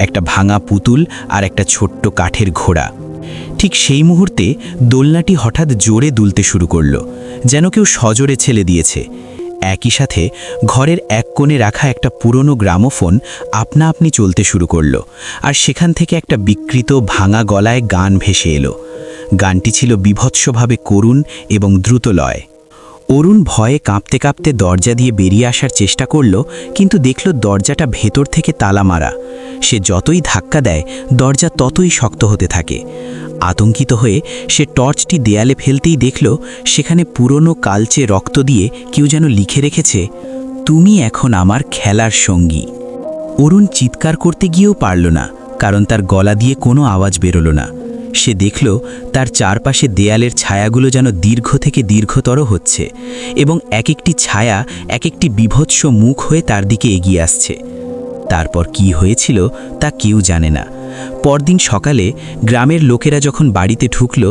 একটা ভাঙা পুতুল আর একটা ছোট্ট কাঠের ঘোড়া। ঠিক সেই মুহূর্তে দোলনাটি হঠাৎ জোরে দুলতে শুরু করলো, যেন কেউ সজোরে ছেলে দিয়েছে। একই সাথে ঘরের এক কোণে রাখা একটা পুরনো গ্রামোফোন আপনা আপনি চলতে শুরু করলো, আর সেখান থেকে একটা বিকৃত ভাঙা গলায় গান ভেসে এলো। গানটি ছিল বীভৎসভাবে করুণ এবং দ্রুত লয়। অরুণ ভয়ে কাঁপতে কাঁপতে দরজা দিয়ে বেরিয়ে আসার চেষ্টা করল, কিন্তু দেখল দরজাটা ভেতর থেকে তালা মারা। সে যতই ধাক্কা দেয় দরজা ততই শক্ত হতে থাকে। আতঙ্কিত হয়ে সে টর্চটি দেয়ালে ফেলতেই দেখল সেখানে পুরনো কালচে রক্ত দিয়ে কেউ যেন লিখে রেখেছে, তুমি এখন আমার খেলার সঙ্গী। অরুণ চিৎকার করতে গিয়েও পারল না, কারণ তার গলা দিয়ে কোনো আওয়াজ বেরোলো না। সে দেখল তার চারপাশে দেয়ালের ছায়াগুলো যেন দীর্ঘ থেকে দীর্ঘতর হচ্ছে, এবং এক একটি ছায়া এক একটি বীভৎস মুখ হয়ে তার দিকে এগিয়ে আসছে। তারপর কি হয়েছিল তা কেউ জানে না। পরদিন সকালে গ্রামের লোকেরা যখন বাড়িতে ঢুকল,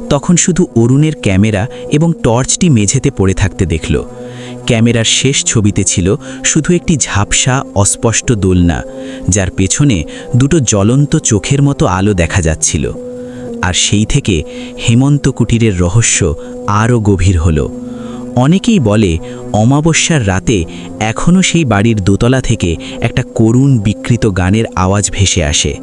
তখন শুধু অরুণের ক্যামেরা এবং টর্চটি মেঝেতে পড়ে থাকতে দেখল। ক্যামেরার শেষ ছবিতে ছিল শুধু একটি ঝাপসা অস্পষ্ট দোলনা, যার পেছনে দুটো জ্বলন্ত চোখের মতো আলো দেখা যাচ্ছিল। আর সেই থেকে হেমন্ত কুটিরের রহস্য আরও গভীর হলো। অনেকেই বলে অমাবস্যার রাতে এখনও সেই বাড়ির দোতলা থেকে একটা করুণ বিকৃত গানের আওয়াজ ভেসে আসে।